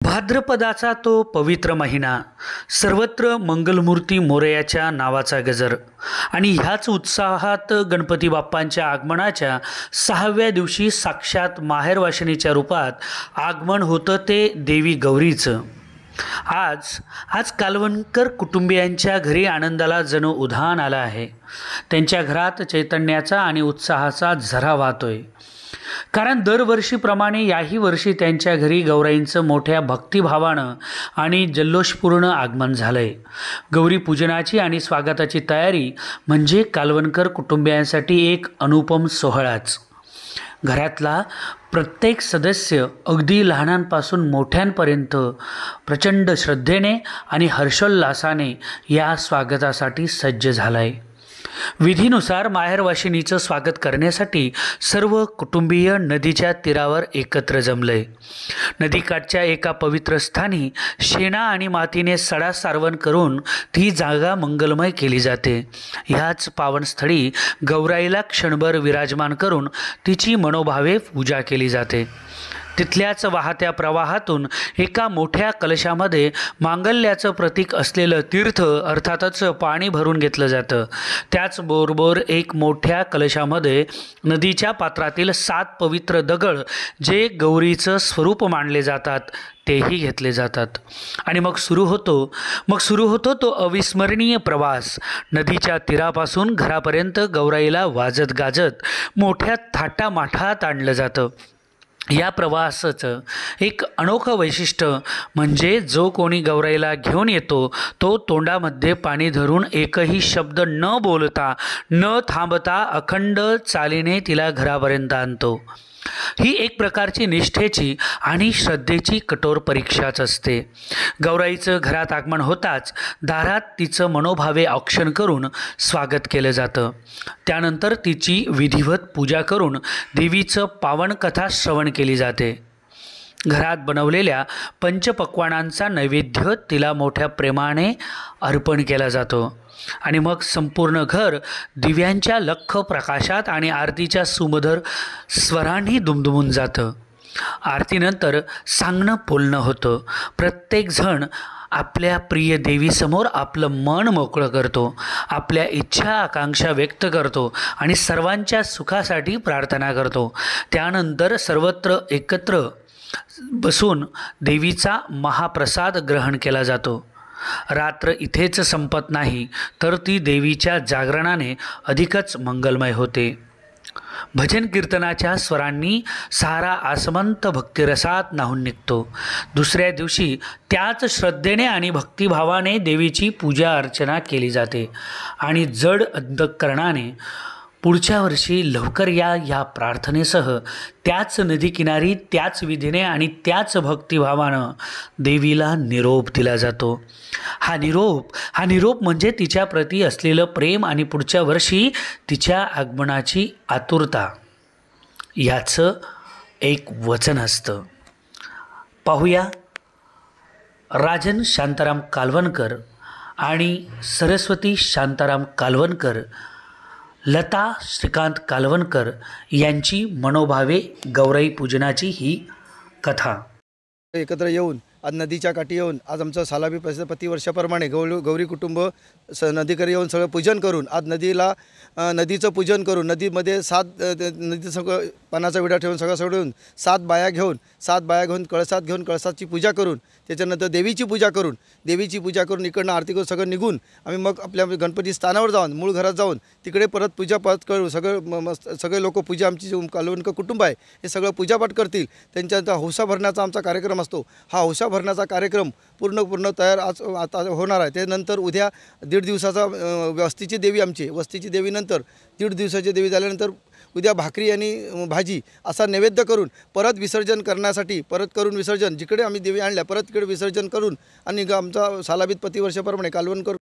भाद्रपदाचा तो पवित्र महिना, सर्वत्र मंगलमूर्ती मोरयाच्या नावाचा गजर आणि ह्याच उत्साहात गणपती बाप्पांच्या आगमनाच्या 6व्या दिवशी साक्षात माहेरवाशिणीच्या रूपात आगमन होतं ते देवी गौरीचं। आज कालवणकर कुटुंबियांच्या घरी आनंदाला जणू उधाण आलं आहे। त्यांच्या घरात चैतन्याचा आणि उत्साहाचा झरा वाहतोय, कारण दरवर्षीप्रमाणे याही वर्षी त्यांच्या घरी गौराईंचं मोठ्या भक्तिभावानं आणि जल्लोषपूर्ण आगमन झालंय। गौरी पूजनाची आणि स्वागताची तयारी म्हणजे कालवणकर कुटुंबियांसाठी एक अनुपम सोहळाच। घरातला प्रत्येक सदस्य अगदी लहानांपासून मोठ्यांपर्यंत प्रचंड श्रद्धेने आणि हर्षोल्लासाने या स्वागतासाठी सज्ज झालाय। विधीनुसार माहेरवाशिणीचं स्वागत करण्यासाठी सर्व कुटुंबीय नदीच्या तीरावर एकत्र जमले। नदीकाठच्या एका पवित्र स्थानी शेणा आणि मातीने सडा सारवण करून ती जागा मंगलमय केली जाते। ह्याच पावनस्थळी गौराईला क्षणभर विराजमान करून तिची मनोभावे पूजा केली जाते। तिथल्याच वाहत्या प्रवाहातून एका मोठ्या कलशामध्ये मांगल्याचं प्रतीक असलेलं तीर्थ अर्थातच पाणी भरून घेतलं जातं। त्याचबरोबर एक मोठ्या कलशामध्ये नदीच्या पात्रातील 7 पवित्र दगड जे गौरीचं स्वरूप मानले जातात तेही घेतले जातात आणि मग सुरू होतो तो अविस्मरणीय प्रवास। नदीच्या तीरापासून घरापर्यंत गौराईला वाजत गाजत मोठ्या थाटामाठात आणलं जातं। या प्रवासाचं एक अनोखं वैशिष्ट्य म्हणजे जो कोणी गौराईला घेऊन येतो तो तोंडामध्ये पाणी धरून एकही शब्द न बोलता न थांबता अखंड चालीने तिला घरापर्यंत आणतो। ही एक प्रकारची निष्ठेची आणि श्रद्धेची कठोर परीक्षाच असते। गौराईचं घरात आगमन होताच दारात तिचं मनोभावे औक्षण करून स्वागत केलं जातं। त्यानंतर तिची विधिवत पूजा करून देवीचं पावन कथा श्रवण केली जाते। घरात बनवलेल्या पंचपक्वान्नांचा नैवेद्य तिला मोठ्या प्रेमाने अर्पण केला जातो आणि मग संपूर्ण घर दिव्यांच्या लख्ख प्रकाशात आणि आरतीच्या सुमधुर स्वरांनी दुमदुमून जातं। आरतीनंतर सांगणं बोलणं होतं। प्रत्येक जण आपल्या प्रिय देवीसमोर आपलं मन मोकळं करतो, आपल्या इच्छा आकांक्षा व्यक्त करतो आणि सर्वांच्या सुखासाठी प्रार्थना करतो। त्यानंतर सर्वत्र एकत्र बसून देवीचा महाप्रसाद ग्रहण केला जातो। रात्र इथेच संपत नाही तर ती देवीच्या जागरणाने अधिकच मंगलमय होते। भजन कीर्तनाच्या स्वरांनी सारा आसमंत भक्तिरसात न्हाऊन निघतो। दुसऱ्या दिवशी त्याच श्रद्धेने आणि भक्तिभावाने देवीची पूजा अर्चना केली जाते आणि जड अंतःकरणाने पुढच्या वर्षी लवकर या प्रार्थनेसह त्याच नदीकिनारी त्याच विधीने आणि त्याच भक्तिभावानं देवीला निरोप दिला जातो। हा निरोप म्हणजे तिच्याप्रती असलेलं प्रेम आणि पुढच्या वर्षी तिच्या आगमनाची आतुरता याचं एक वचन असतं। पाहूया राजन शांताराम कालवणकर आणि सरस्वती शांताराम कालवणकर, लता श्रीकांत कालवणकर यांची मनोभावे गौराई पूजनाची ही कथा। एकत्र येऊन आज नदीच्या काठी येऊन आज आमचं सालाबी प्रतिवर्षाप्रमाणे गौरी कुटुंब नदीकडे येऊन सगळं पूजन करून आज नदीचं पूजन करून नदीमध्ये 7 नदीचं सगळं पानाचा विडा ठेवून सगळं सोडून 7 बाया घेऊन कळसाची पूजा करून त्याच्यानंतर देवीची पूजा करून इकडनं आरती करून सगळं निघून आम्ही मग आपल्या गणपती स्थानावर जाऊन मूळ घरात जाऊन तिकडे परत पूजापाठ करू। सगळे लोक पूजा आमची कालवणकर कुटुंब आहे हे सगळं पूजापाठ करतील। त्यांच्या हौसा भरण्याचा आमचा कार्यक्रम असतो। हा हौसा भरण्याचा कार्यक्रम पूर्ण तयार आज आता होणार आहे। त्यानंतर उद्या 1.5 दिवसाचा वस्तीची देवी नंतर 1.5 दिवसाची देवी झाल्यानंतर उद्या भाकरी आणि भाजी असा नैवेद्य करून परत विसर्जन करण्यासाठी जिकडे आम्ही देवी आणल्या परत तिकडे विसर्जन करून आणि आमचा सालाबीत प्रतिवर्षाप्रमाणे कालवणकर